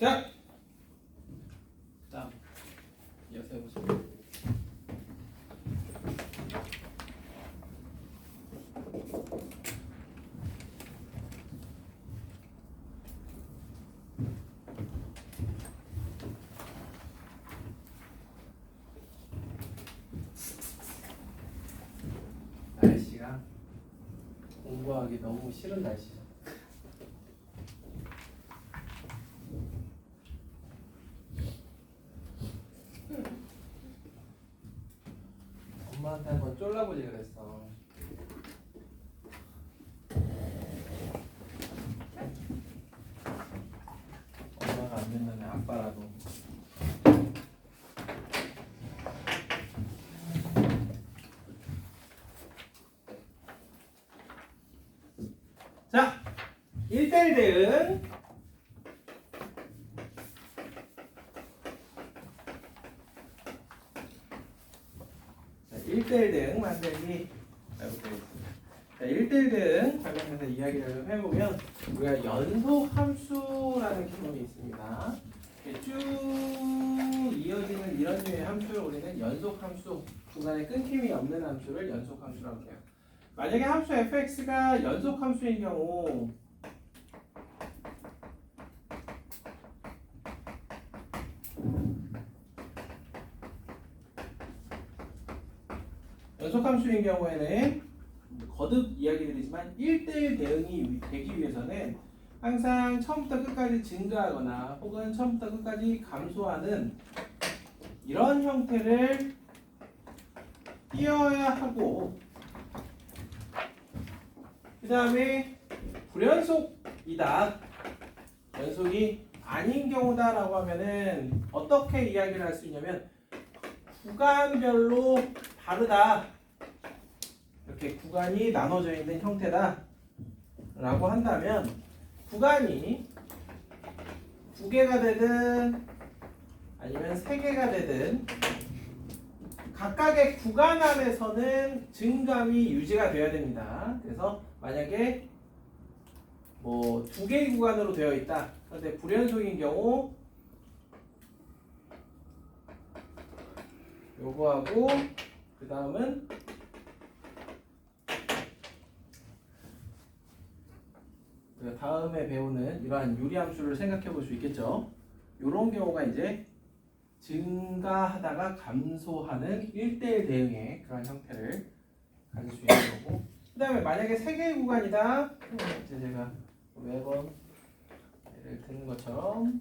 자, 다음 이어서 해보시죠. 날씨가 공부하기 너무 싫은 날씨죠. 엄마한테 한번 쫄라보지 그랬어. 엄마가 안 된다면 아빠라도. 자, 1대1 대응. 자, 1대1 대응 만들기 해보겠습니다. 자, 1대1 대응 관련해서 이야기를 해보면 우리가 연속 함수라는 개념이 있습니다. 쭉 이어지는 이런 류의 함수를 우리는 연속 함수, 중간에 끊김이 없는 함수를 연속 함수라고 해요. 만약에 함수 fx가 연속 함수인 경우 연속 함수인 경우에는 거듭 이야기 드리지만 1대1 대응이 되기 위해서는 항상 처음부터 끝까지 증가하거나 혹은 처음부터 끝까지 감소하는 이런 형태를 띄어야 하고, 그 다음에 불연속이다, 연속이 아닌 경우다 라고 하면은 어떻게 이야기를 할 수 있냐면 구간별로 다르다, 이렇게 구간이 나눠져 있는 형태다 라고 한다면 구간이 2개가 되든 아니면 3개가 되든 각각의 구간 안에서는 증감이 유지가 되어야 됩니다. 그래서 만약에 뭐 2개의 구간으로 되어 있다, 그런데 불연속인 경우 요거하고 그 다음은 다음에 배우는 이러한 유리함수를 생각해 볼 수 있겠죠. 이런 경우가 이제 증가하다가 감소하는 1대1 대응의 그런 형태를 가질 수 있는 거고, 그 다음에 만약에 3개의 구간이다, 이제 제가 매번 예를 드는 것처럼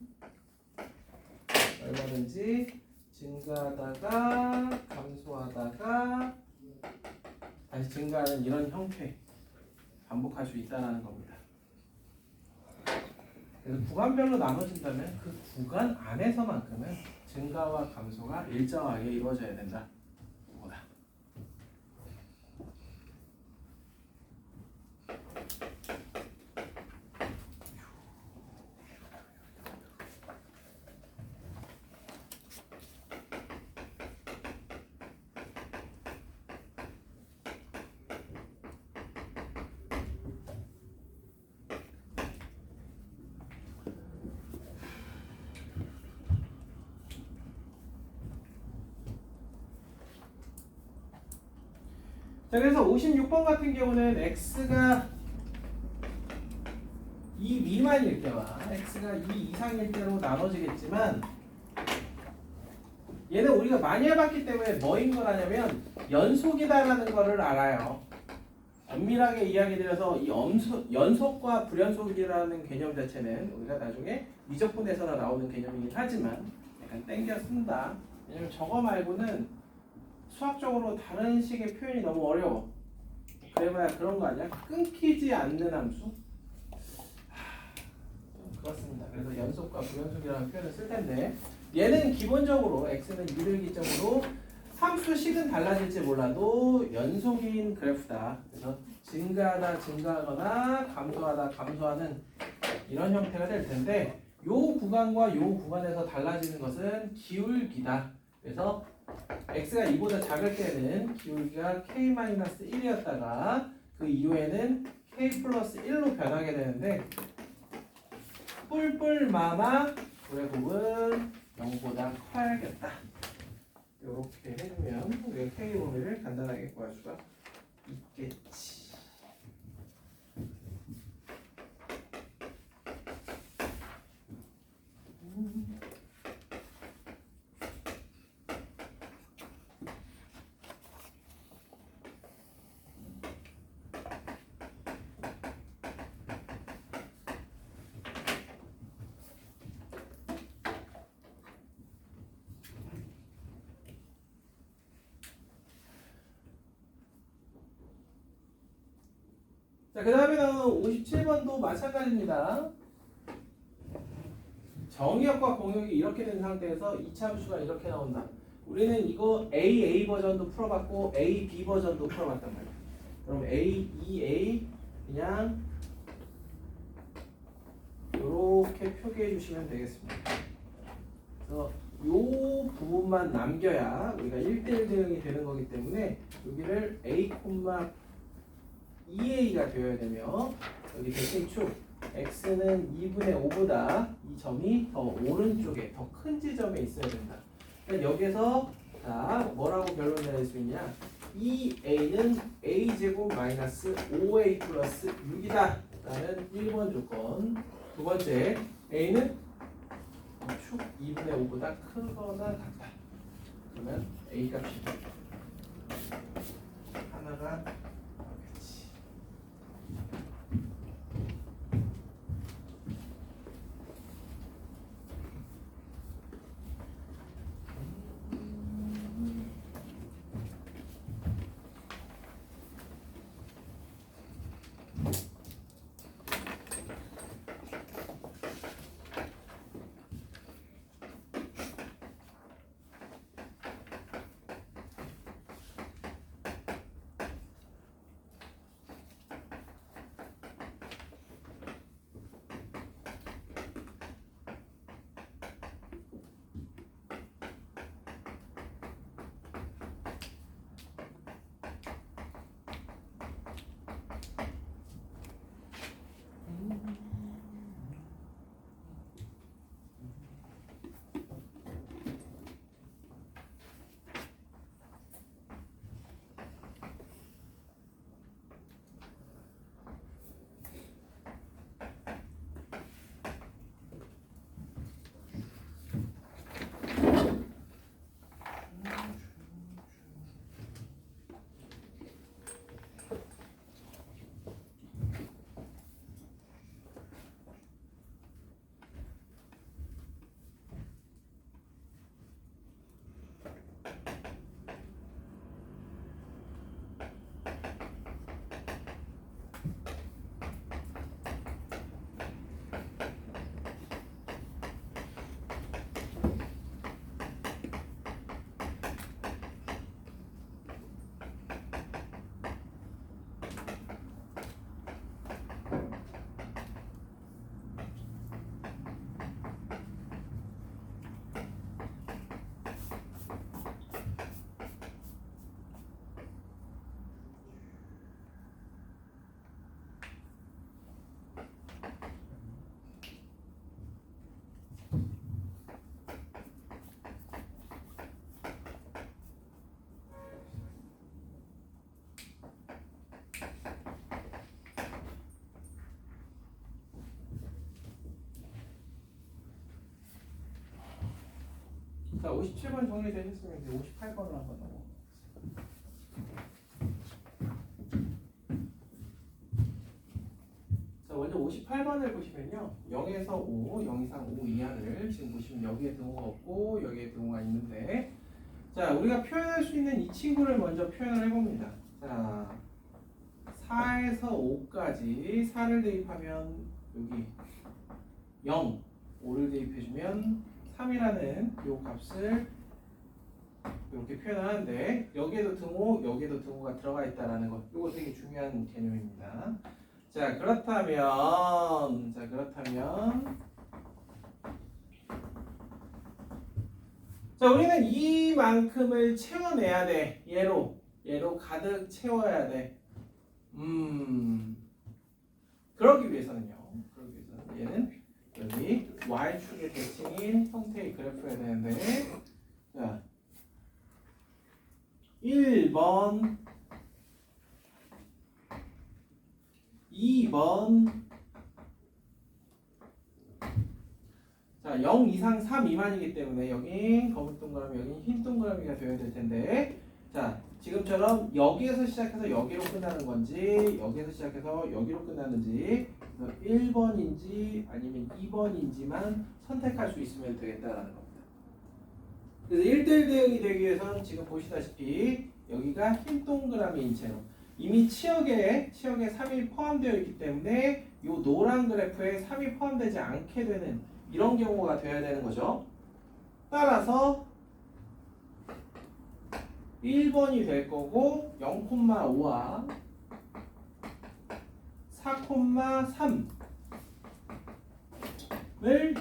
얼마든지 증가하다가 감소하다가 다시 증가하는 이런 형태 반복할 수 있다는 겁니다. 그래서 구간별로 나눠진다면 그 구간 안에서만큼은 증가와 감소가 일정하게 이루어져야 된다. 이거다. 자, 그래서 56번 같은 경우는 x가 2 미만일 때와 x가 2 이상일 때로 나눠지겠지만, 얘는 우리가 많이 해봤기 때문에 뭐인 거라냐면 연속이다라는 거를 알아요. 엄밀하게 이야기 드려서 이 연속과 불연속이라는 개념 자체는 우리가 나중에 미적분에서나 나오는 개념이긴 하지만 약간 땡겨 쓴다. 왜냐면 저거 말고는 수학적으로 다른 식의 표현이 너무 어려워. 그래봐야 그런 거 아니야? 끊기지 않는 함수? 그렇습니다. 그래서 연속과 불연속이라는 표현을 쓸 텐데, 얘는 기본적으로 x는 2를 기점으로 함수식은 달라질지 몰라도 연속인 그래프다. 그래서 증가하다 증가하거나 감소하다 감소하는 이런 형태가 될 텐데, 요 구간과 요 구간에서 달라지는 것은 기울기다. 그래서 x가 2보다 작을 때는 기울기가 k-1이었다가 그 이후에는 k 플러스 1로 변하게 되는데, 뿔뿔마마 둘의 곱은 0보다 커야겠다. 이렇게 해주면 우리가 K 범위를 간단하게 구할 수가 있겠지. 자, 그 다음에는 57번도 마찬가지입니다. 정의역과 공역이 이렇게 된 상태에서 이차함수가 이렇게 나온다. 우리는 이거 A 버전도 풀어봤고 B 버전도 풀어봤단 말이야. 그럼 A 그냥 이렇게 표기해 주시면 되겠습니다. 그래서 요 부분만 남겨야 우리가 1대1 대응이 되는 거기 때문에 여기를 A,2A가 되어야 되며 여기 대칭축 x는 2분의 5보다 이 점이 더 오른쪽에 더 큰 지점에 있어야 된다. 그러니까 여기서 자 뭐라고 결론 내릴 수 있냐? 2a는 a제곱 마이너스 5a 플러스 6이다 라는 1번 조건. 두 번째 a는 축 2분의 5보다 크거나 같다. 그러면 a 값이 하나가 나오겠지. 자, 57번 정리되셨으면 이제 58번을 한번 넘어. 자, 먼저 58번을 보시면요. 0에서 5, 0 이상 5 이하를 지금 보시면 여기에 등호가 없고 여기에 등호가 있는데 자, 우리가 표현할 수 있는 이 친구를 먼저 표현을 해봅니다. 자, 4에서 5까지 4를 대입하면 여기 0, 5를 대입해주면 3이라는 요 값을 이렇게 표현하는데 여기에도 등호, 여기에도 등호가 들어가 있다라는 것. 이거 되게 중요한 개념입니다. 자, 그렇다면 자, 우리는 이만큼을 채워내야 돼. 얘로 가득 채워야 돼. 그러기 위해서는 얘는 여기 y축의 대칭인 형태의 그래프여야 되는데 자 1번 2번 자, 0 이상 3 미만이기 때문에 여긴 검은 동그라미, 여긴 흰 동그라미가 되어야 될 텐데 자, 지금처럼 여기에서 시작해서 여기로 끝나는 건지 여기에서 시작해서 여기로 끝나는지 1번인지 아니면 2번인지만 선택할 수 있으면 되겠다라는 겁니다. 그래서 1대1 대응이 되기 위해서는 지금 보시다시피 여기가 흰 동그라미인 채로 이미 치역에 3이 포함되어 있기 때문에 이 노란 그래프에 3이 포함되지 않게 되는 이런 경우가 되어야 되는 거죠. 따라서 1번이 될 거고 0,5와 4,3을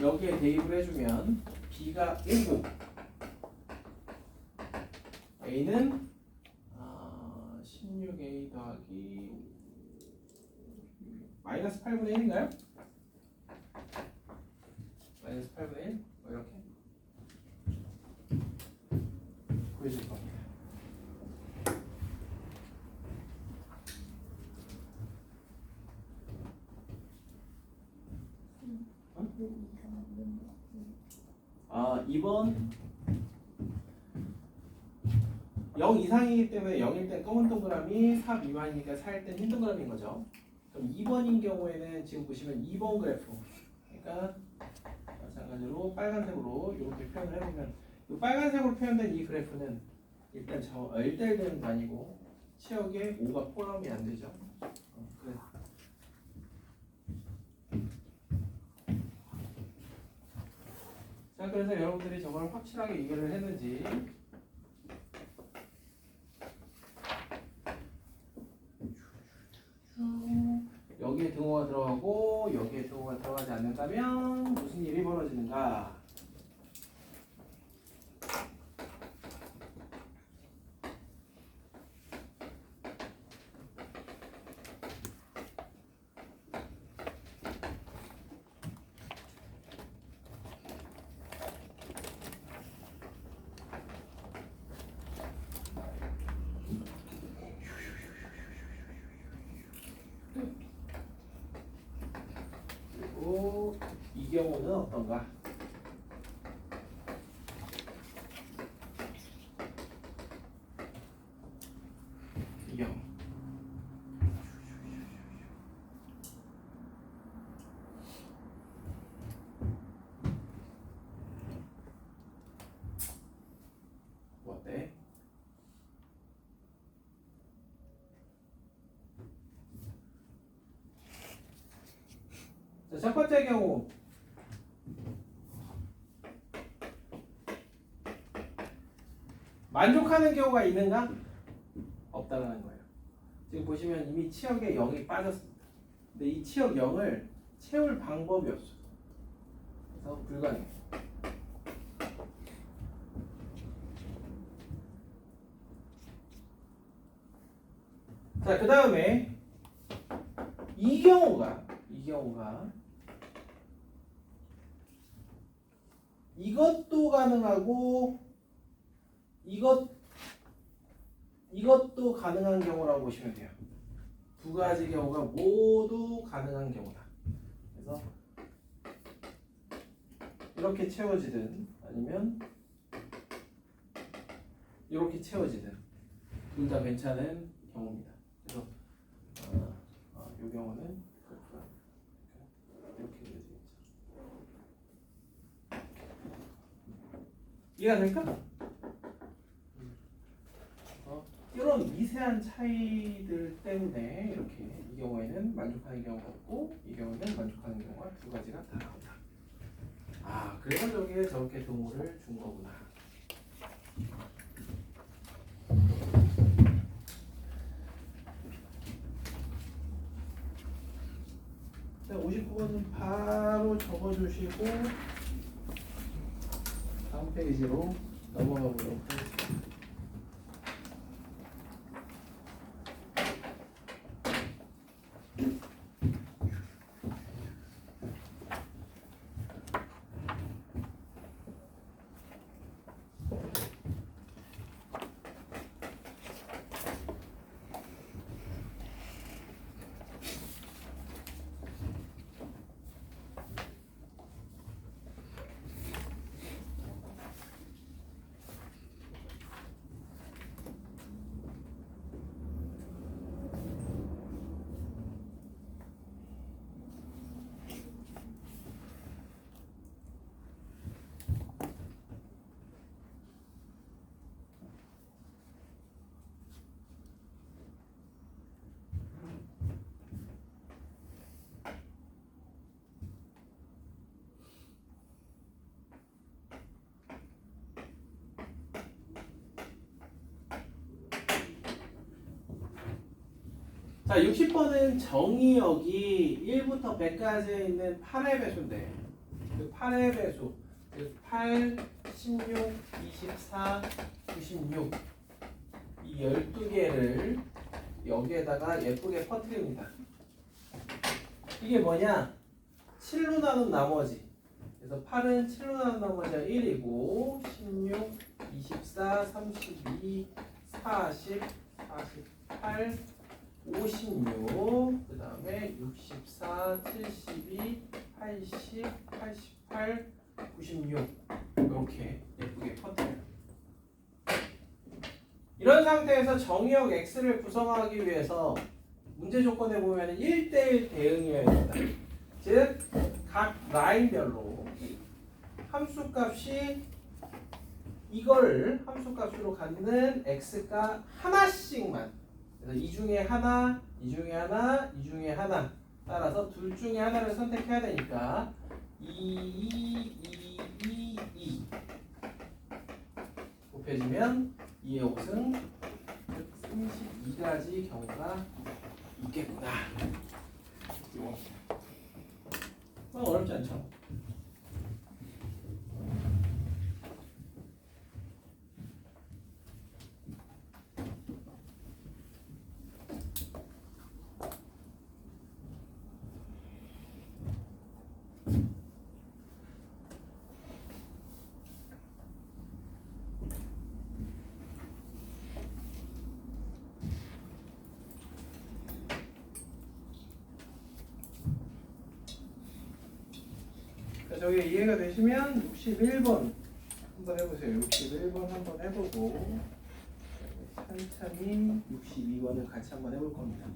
여기에 대입을 해주면 B가 1고 A는 16A 더하기 마이너스 8분의 1인가요? 마이너스 8분의 1? 뭐 이렇게 보여줄 겁니다. 아, 2번 0 이상이기 때문에 0일 땐 검은 동그라미, 4 미만이니까 4일 땐 흰 동그라미인 거죠. 그럼 2번인 경우에는 지금 보시면 2번 그래프 그러니까 마찬가지로 빨간색으로 이렇게 표현을 해보면 이 빨간색으로 표현된 이 그래프는 일단 1대1 대응도 아니고 치역에 5가 포함이 안 되죠. 그래. 자, 그래서 여러분들이 정말 확실하게 이해를 했는지 여기에 등호가 들어가고 여기에 등호가 들어가지 않는다면 무슨 일이 벌어지는가? 그리고 이 경우는 어떤가? 이 경우 뭐 어때? 자, 첫 번째 경우 만족하는 경우가 있는가? 없다라는 거예요. 지금 보시면 이미 치역에 0이 빠졌습니다. 근데 이 치역 0을 채울 방법이 없어요. 그래서 불가능해요. 자, 그 다음에 이 경우가 이것도 가능하고 이것도 가능한 경우라고 보시면 돼요. 두 가지 경우가 모두 가능한 경우다. 그래서 이렇게 채워지든 아니면 이렇게 채워지든 둘 다 괜찮은 경우입니다. 그래서 이 경우는 이렇게 되겠죠. 이해가 될까? 이런 미세한 차이들 때문에 이렇게 이 경우에는 만족하는 경우가 없고 이 경우에는 만족하는 경우가 두 가지가 다 나온다. 아, 그래서 저기에 저렇게 동호를 준 거구나. 59번은 바로 적어주시고 다음 페이지로 넘어가 보도록 하겠습니다. 자, 60번은 정의역이 1부터 100까지 있는 8의 배수인데 그 8의 배수 그 8, 16, 24, 96 이 12개를 여기에다가 예쁘게 퍼뜨립니다. 이게 뭐냐? 7로 나눈 나머지. 그래서 8은 7로 나눈 나머지가 1이고 16, 24, 32, 40, 48, 56, 그 다음에 64, 72, 80, 88, 96 이렇게 예쁘게 퍼뜨려요. 이런 상태에서 정의역 X를 구성하기 위해서 문제 조건에 보면 1대1 대응이어야 된다. 즉, 각 라인별로 함수값이 이걸 함수값으로 갖는 X가 하나씩만, 그래서 이 중에 하나, 이 중에 하나, 이 중에 하나 따라서 둘 중에 하나를 선택해야 되니까 2 곱해지면 2의 5승, 즉 32가지 경우가 있겠구나. 이겁니다. 어렵지 않죠? 저게 이해가 되시면 61번 한번 해보세요. 61번 한번 해보고 천천히 62번을 같이 한번 해볼 겁니다.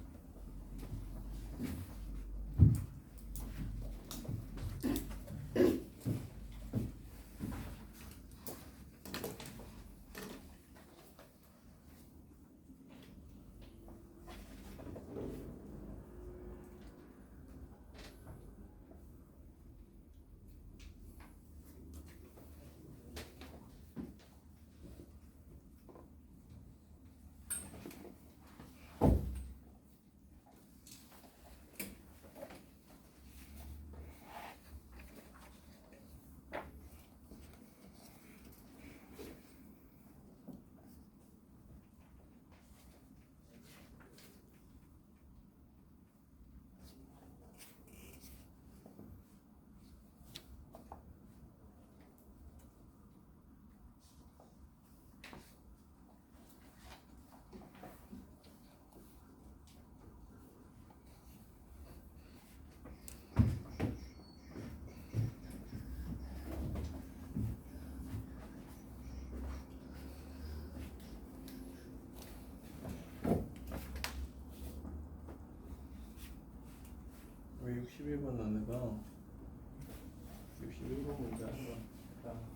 왜 61번 안 해봐? 61번 문제 한번 해봐.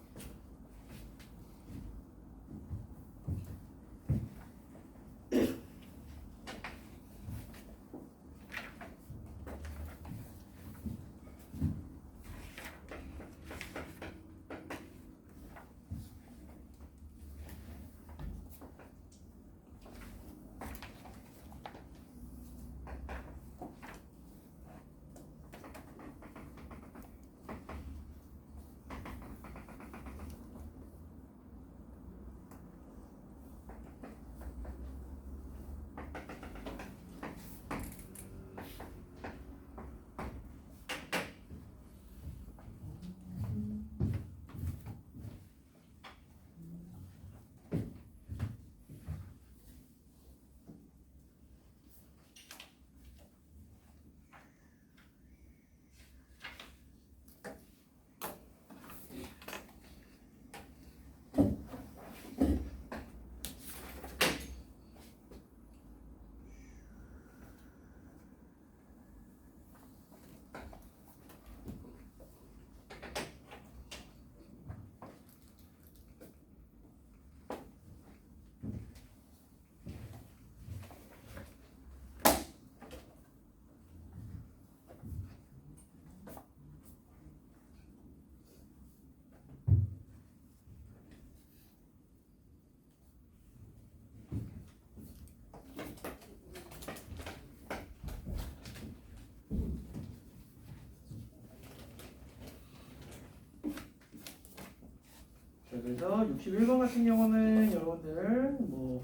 그래서 61번 같은 경우는 여러분들 뭐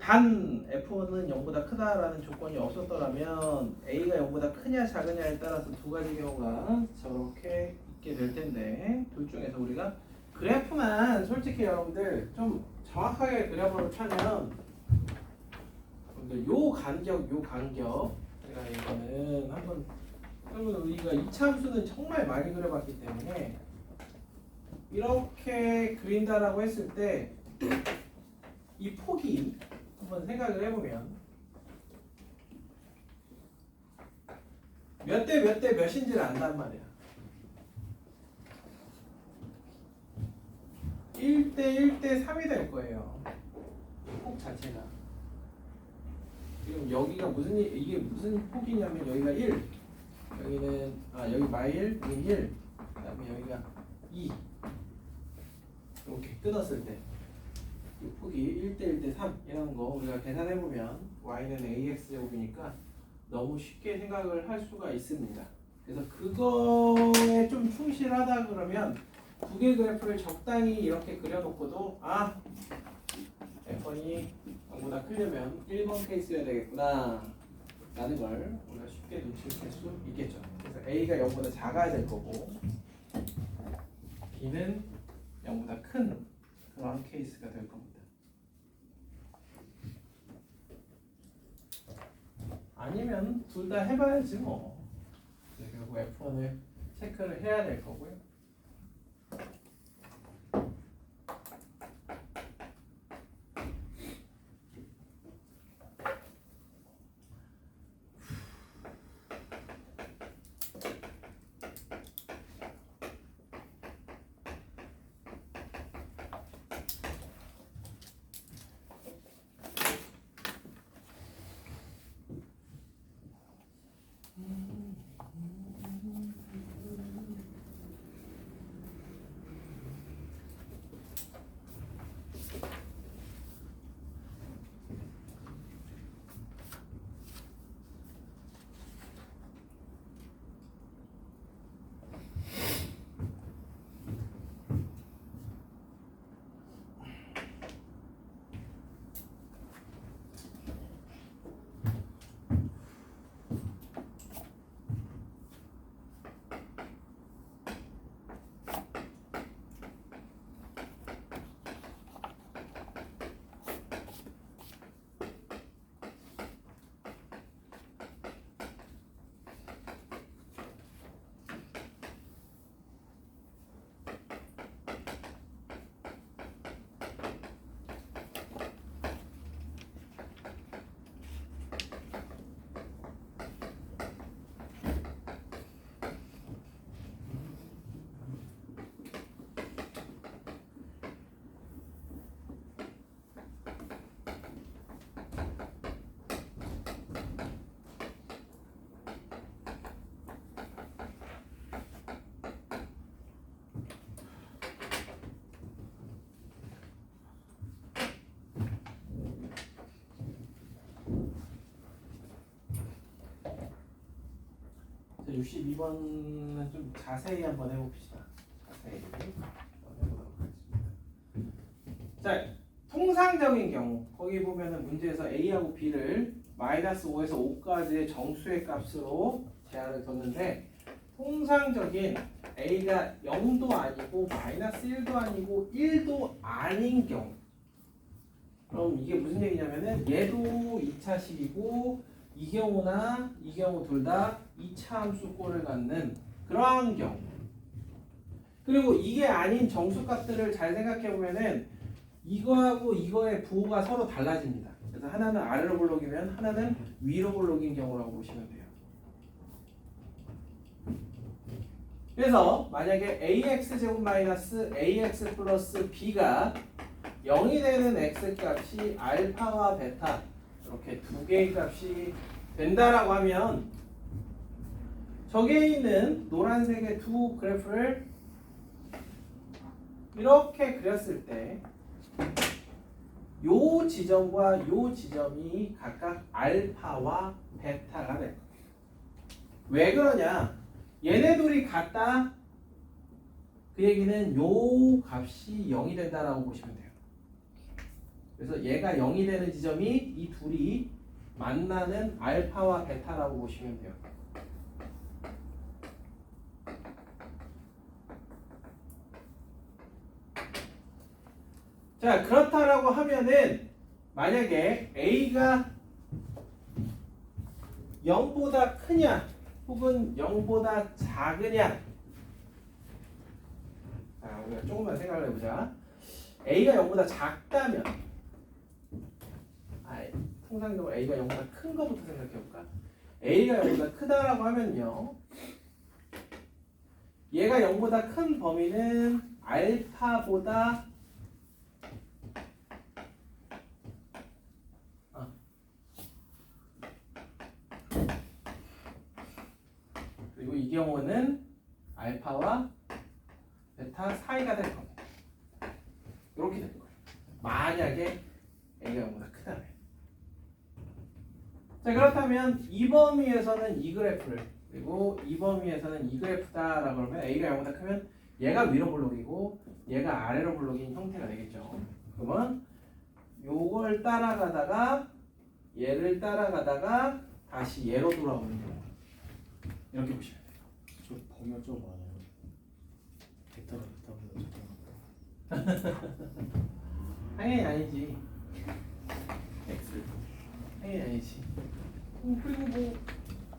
단 F1은 0보다 크다라는 조건이 없었더라면 A가 0보다 크냐 작으냐에 따라서 두 가지 경우가 저렇게 있게 될 텐데 둘 중에서 우리가 그래프만 솔직히 여러분들 좀 정확하게 그래프를 펴면 요 간격 제가 이거는 한번 여러분 우리가 이차함수는 정말 많이 그려봤기 때문에 이렇게 그린다라고 했을 때 이 폭이 한번 생각을 해보면 몇 대 몇 대 몇인지를 안단 말이야. 1대 1대 3이 될 거예요. 폭 자체가. 지금 여기가 이게 무슨 폭이냐면 여기가 1, 여기는 여기 마일, 여기 1, 그다음에 여기가 2. 이렇게 끊었을 때 이 폭이 1대 1대 3 이런 거 우리가 계산해 보면 y는 ax 제곱이니까 너무 쉽게 생각을 할 수가 있습니다. 그래서 그거에 좀 충실하다 그러면 두 개 그래프를 적당히 이렇게 그려놓고도 F1이 0보다 크려면 1번 케이스여야 되겠구나 라는 걸 우리가 쉽게 눈치챌 수 있겠죠. 그래서 A가 0보다 작아야 될 거고 B는 0보다 큰 그런 케이스가 될 겁니다. 아니면 둘 다 해봐야지 뭐. 결국 F1을 체크를 해야 될 거고요. 자, 62번은 좀 자세히 한번 해봅시다. 자세히 한번 해보도록 하겠습니다. 자, 통상적인 경우 거기 보면은 문제에서 A하고 B를 -5에서 5까지의 정수의 값으로 제한을 뒀는데 통상적인 A가 0도 아니고 -1도 아니고 1도 아닌 경우 그럼 이게 무슨 얘기냐면은 얘도 2차식이고 이 경우 둘 다 2차 함수꼴을 갖는 그러한 경우. 그리고 이게 아닌 정수값들을 잘 생각해 보면은 이거하고 이거의 부호가 서로 달라집니다. 그래서 하나는 아래로 볼록이면 하나는 위로 볼록인 경우라고 보시면 돼요. 그래서 만약에 ax 제곱 마이너스 ax 플러스 b가 0이 되는 x값이 알파와 베타 이렇게 두 개의 값이 된다라고 하면 저기에 있는 노란색의 두 그래프를 이렇게 그렸을 때 요 지점과 요 지점이 각각 알파와 베타가 될 거예요. 왜 그러냐? 얘네 둘이 같다. 그 얘기는 요 값이 0이 된다라고 보시면 돼요. 그래서 얘가 0이 되는 지점이 이 둘이 만나는 알파와 베타라고 보시면 돼요. 자, 그렇다라고 하면은 만약에 A가 0보다 크냐 혹은 0보다 작으냐, 자, 우리가 조금만 생각을 해보자. A가 0보다 작다면, 통상적으로 A가 0보다 큰 거부터 생각해볼까? A가 0보다 크다라고 하면요, 얘가 0보다 큰 범위는 알파보다 그리고 이 경우는 알파와 베타 사이가 될 겁니다. 이렇게 될 거예요. 만약에 A가 0보다 크다면. 자, 그렇다면 이 범위에서는 이 그래프를, 그리고 이 범위에서는 이 그래프다라고 그러면 A가 0보다 크면 얘가 위로 볼록이고 얘가 아래로 볼록인 형태가 되겠죠. 그러면 요걸 따라가다가 얘를 따라가다가 다시 얘로 돌아오는 경우, 이렇게 보시면 돼요. 저 범위가 좀 많아요. 베타보다 작다. 당연히 아니지. X 당연히 아니지. 그리고 뭐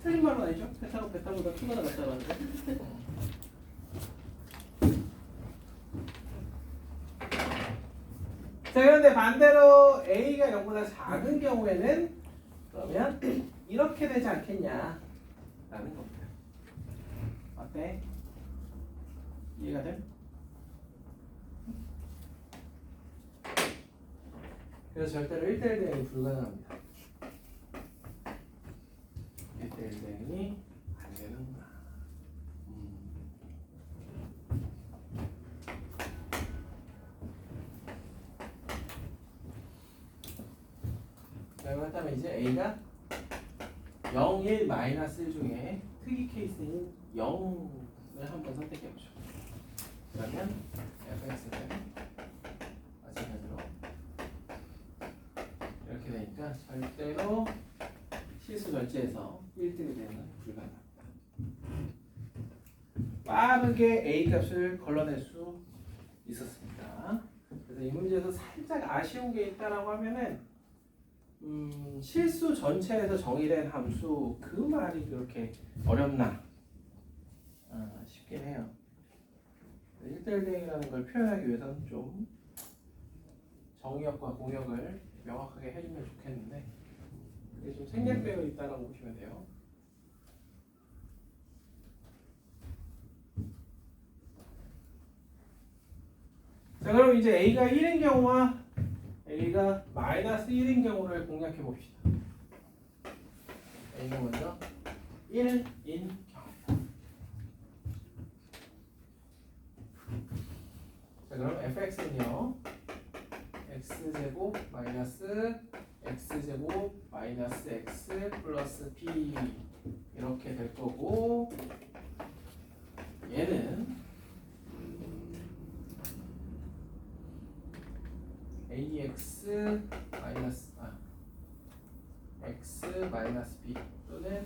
틀린 말은 아니죠. 베타가 베타보다 크거나 같다라는 거. 자, 그런데 반대로 A가 0보다 작은 경우에는 그러면 이렇게 되지 않겠냐라는 겁니다. 어때? 이해가 돼? 그래서 절대로 1대1 대응이 불가능합니다. 1대1 대응이 안 되는구나. 자, 그렇다면 이제 A가 0, 1, 마이너스 1 중에 특이 케이스인 0을 한번 선택해보죠. 그러면 fx는 마찬가지로 이렇게 되니까 절대로 실수 절제에서 1등이 되는 불가능합니다. 빠르게 A 값을 걸러낼 수 있었습니다. 그래서 이 문제에서 살짝 아쉬운 게 있다라고 하면은 실수 전체에서 정의된 함수, 그 말이 그렇게 어렵나 싶긴 해요. 1대1 대응이라는 걸 표현하기 위해서는 좀 정의역과 공역을 명확하게 해주면 좋겠는데 그게 좀 생략되어 있다고 보시면 돼요. 자, 그럼 이제 A가 1인 경우와 A가 마이너스 1인 경우를 공략해 봅시다. A가 먼저 1인 경우입니다. 자, 그럼 fx는요, x제곱 마이너스 x제곱 마이너스 x 플러스 b 이렇게 될 거고, 얘는 ax 마이너스 x 마이너스 b 또는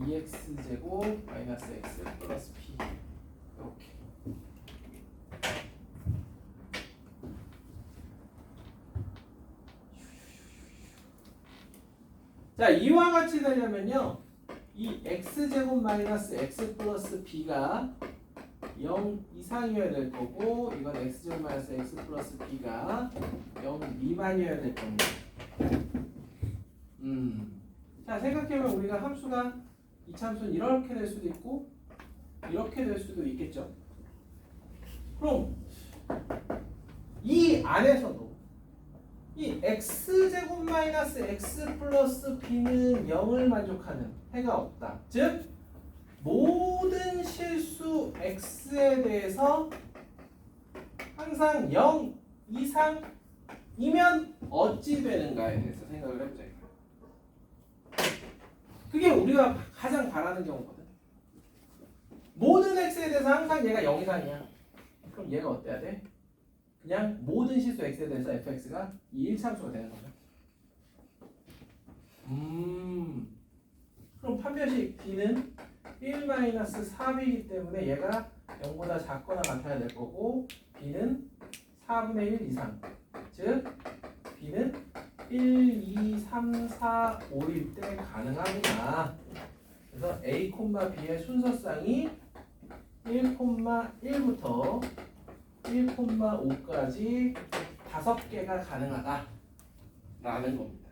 2x 제곱 마이너스 x 플러스 b 이렇게. 자, 이와 같이 되려면요, 이 x 제곱 마이너스 x 플러스 b가 0 이상이어야 될 거고, 이건 x 제곱 마이너스 x 플러스 b가 0 미만이어야 될 겁니다. 자, 생각해보면 우리가 함수가 이참수는 이렇게 될 수도 있고 이렇게 될 수도 있겠죠. 그럼 이 안에서도 이 x제곱 마이너스 x 플러스 b는 0을 만족하는 해가 없다. 즉 모든 실수 x에 대해서 항상 0 이상이면 어찌 되는가에 대해서 생각을 해보자. 그게 우리가 가장 바라는 경우거든. 모든 x에 대해서 항상 얘가 0 이상이야. 그럼 얘가 어때야 돼? 그냥 모든 실수 x에 대해서 fx가 이 1참수가 되는 거죠. 그럼 판별식 b는 1-4b이기 때문에 얘가 0보다 작거나 같아야 될 거고 b는 4분의 1 이상, 즉 b는 1, 2, 3, 4, 5일 때 가능합니다. 그래서 a, b의 순서쌍이 1,1부터 1,5까지 5개가 가능하다라는 겁니다.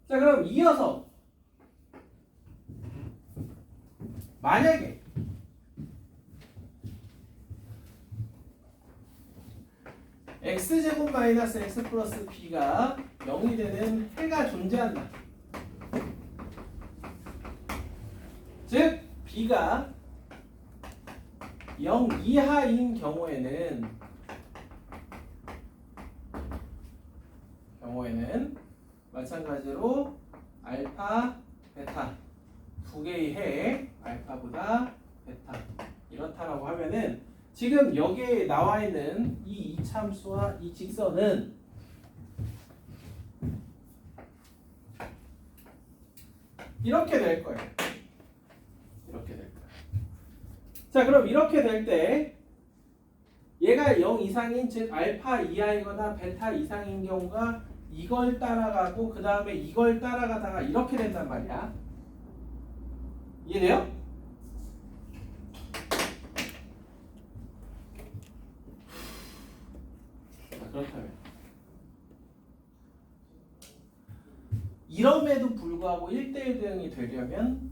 자, 그럼 이어서 만약에 x제곱 마이너스 x 플러스 b가 0이 되는 해가 존재한다. 즉 b가 0 이하인 경우에는 마찬가지로 알파, 베타 두 개의 해 알파보다 베타 이렇다라고 하면은 지금 여기에 나와 있는 이 이참수와 이 직선은 이렇게 될 거예요. 이렇게 될 거예요. 자, 그럼 이렇게 될 때 얘가 0 이상인 즉 알파 이하이거나 베타 이상인 경우가 이걸 따라가고 그 다음에 이걸 따라가다가 이렇게 된단 말이야. 이해돼요? 자, 그렇다면 이럼에도 불구하고 1대1 대응이 되려면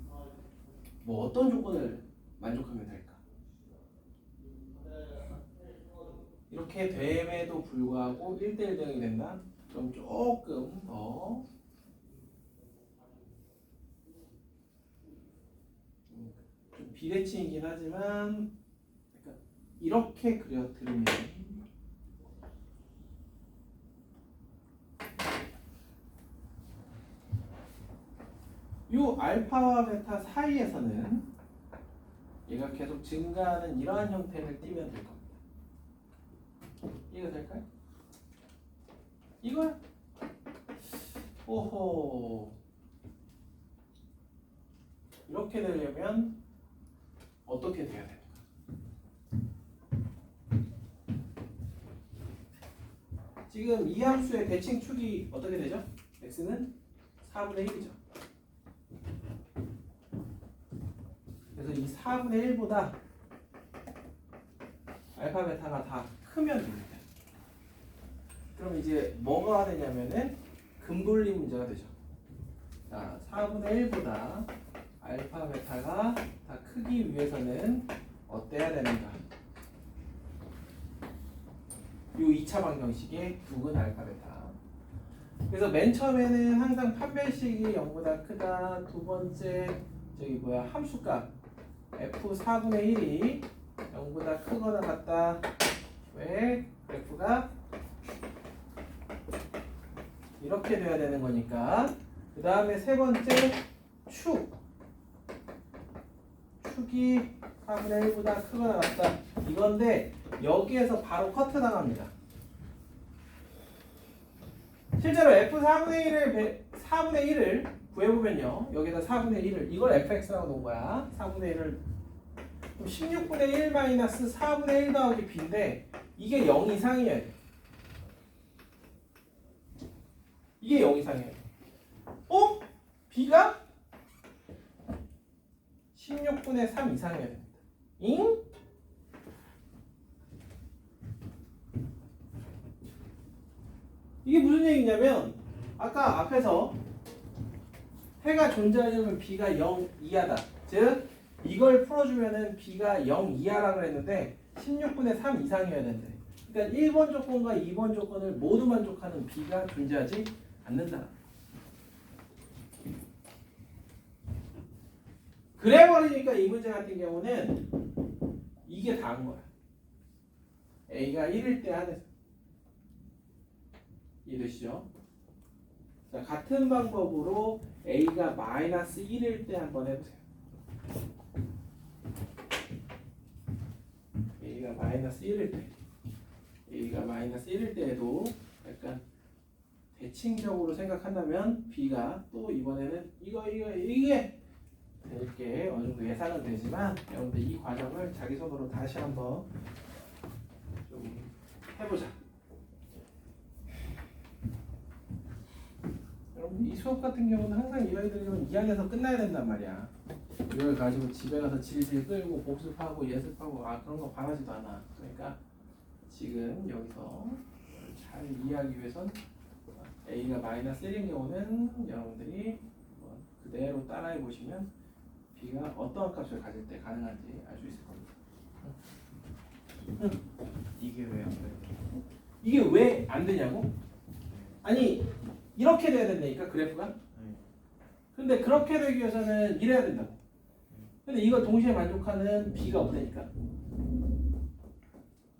뭐 어떤 조건을 만족하면 될까? 이렇게 됨에도 불구하고 1대1 대응이 된다? 그럼 조금 더 좀 비대칭이긴 하지만 그러니까 이렇게 그려드리면 이 알파와 베타 사이에서는 얘가 계속 증가하는 이러한 형태를 띠면 될 겁니다. 이해가 될까요? 이거야. 오호. 이렇게 되려면 어떻게 돼야 됩니까? 지금 이 함수의 대칭축이 어떻게 되죠? x는 4분의 1이죠. 그래서 이 4분의 1보다 알파, 베타가 다 크면 됩니다. 그럼 이제 뭐가 되냐면은 근분리 문제가 되죠. 자, 4분의 1보다 알파, 베타가 다 크기 위해서는 어때야 되는가? 이 2차 방정식의 두근 알파, 베타. 그래서 맨 처음에는 항상 판별식이 0보다 크다. 두 번째 함수값 f 4분의 1이 0보다 크거나 같다. 왜? f가 이렇게 돼야 되는 거니까. 그 다음에 세 번째 축이 4분의 1보다 크거나 같다. 이건데 여기에서 바로 커트 당합니다. 실제로 f 4분의 1을 구해보면요. 여기다 4분의 1을 이걸 fx라고 놓은 거야. 4분의 1을 16분의 1 마이너스 4분의 1 더하기 b인데 이게 0 이상이어야 돼. 이게 0 이상이에요. b가 16분의 3 이상이어야 됩니다. 잉? 이게 무슨 얘기냐면 아까 앞에서 해가 존재하려면 b가 0 이하다. 즉 이걸 풀어주면은 b가 0 이하라고 했는데 16분의 3 이상이어야 된대. 그러니까 1번 조건과 2번 조건을 모두 만족하는 b가 존재하지 않는다. 그래버리니까 이 문제 같은 경우는 이게 다인 거야. a가 1일 때 한해서. 이해되시죠? 자, 같은 방법으로 a가 마이너스 1일 때 한번 해보세요. 마이너스 1일 때 A가 마이너스 1일 때에도 약간 대칭적으로 생각한다면 B가 또 이번에는 이게 될 게 어느 정도 예상은 되지만 여러분들 이 과정을 자기 손으로 다시 한번 좀 해보자. 여러분 이 수업 같은 경우는 항상 이 아이들은 2학년에서 끝나야 된단 말이야. 이걸 가지고 집에 가서 질질 끌고 복습하고 예습하고 그런 거 바라지도 않아. 그러니까 지금 여기서 잘 이해하기 위해선 A가 마이너스 1인 경우는 여러분들이 그대로 따라해 보시면 B가 어떠한 값을 가질 때 가능한지 알 수 있을 겁니다. 이게 왜 안 돼요? 이게 왜 안 되냐고? 아니 이렇게 돼야 된다니까 그래프가. 네. 근데 그렇게 되기 위해서는 이래야 된다고. 근데 이걸 동시에 만족하는 B가 없다니까.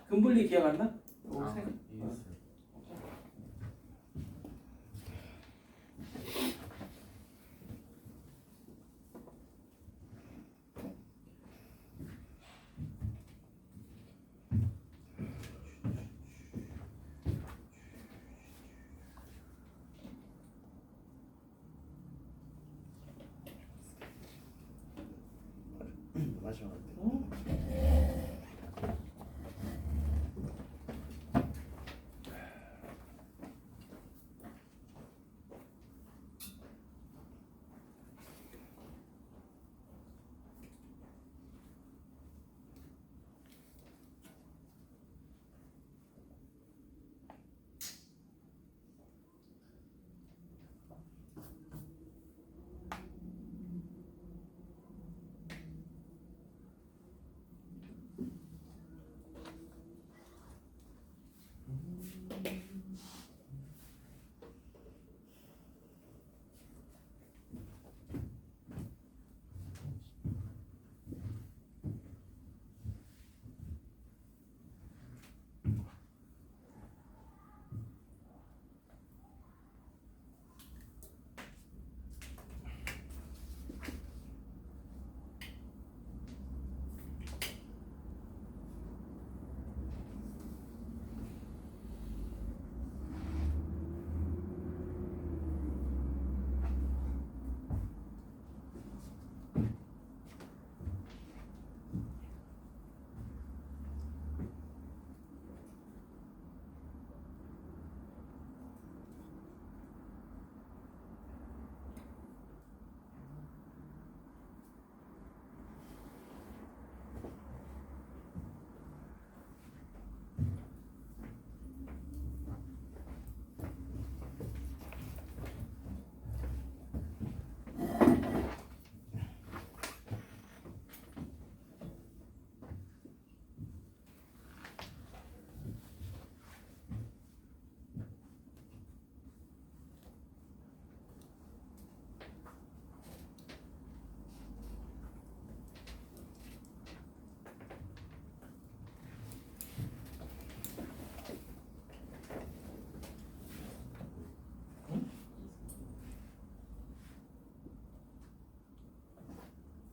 금분리 기억 안 나? 아, 이해했어요. 마지막에.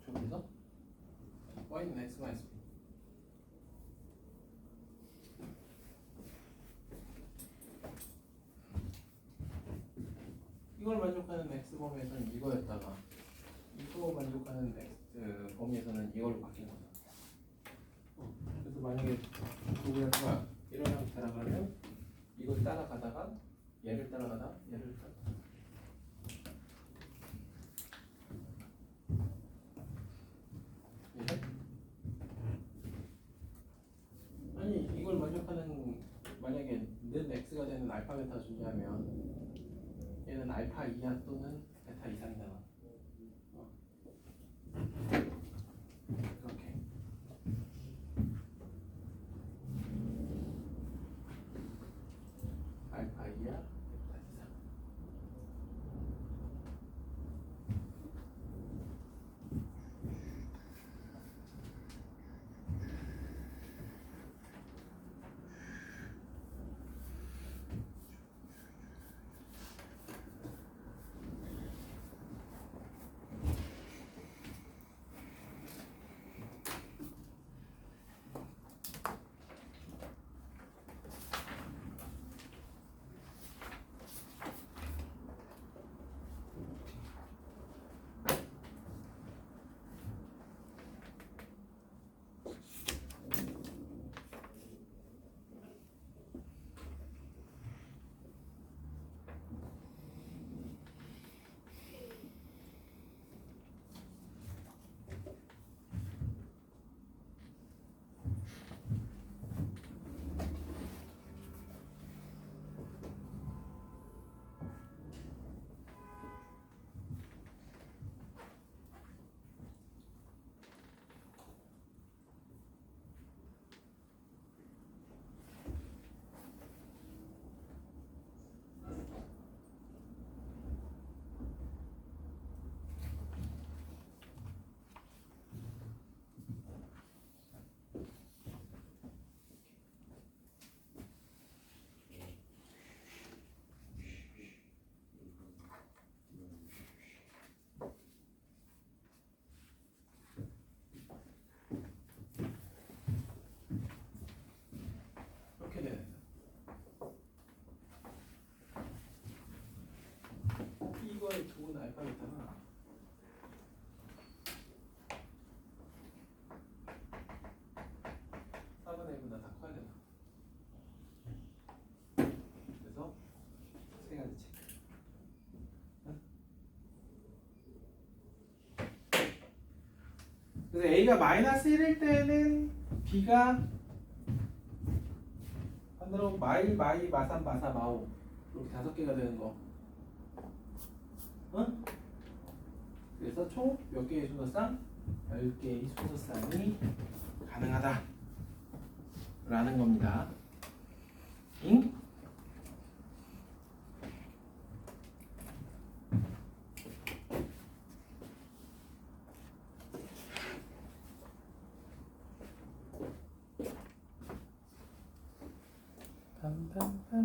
저기서 Y는 X 마이너스 B. 이걸 만족하는 X 범위에서는 이거였다가 이거 만족하는 X 범위에서는 이걸로 바뀐 거죠. 그래서 만약에 두 그래프가 이런 형태라 그러면 이걸 따라가다가 얘를 따라가다 얘를 따라. 아니 이걸 만족하는 만약에 는 x가 되는 알파 베타가 존재하면 얘는 알파 이하 또는 베타 이상이다. 이렇게 알파 이하 베타 이상. 헷갈렸다나. 다 커야 되나? 그래서 세 가지 체크. 그래서 A가 마이너스 1일 때는 B가 반대로 마이, 마삼, 마사, 마오 이렇게 5개가 되는 거. 응? 그래서 총 몇 개의 순서상? 10개의 순서상이 가능하다 라는 겁니다. 응?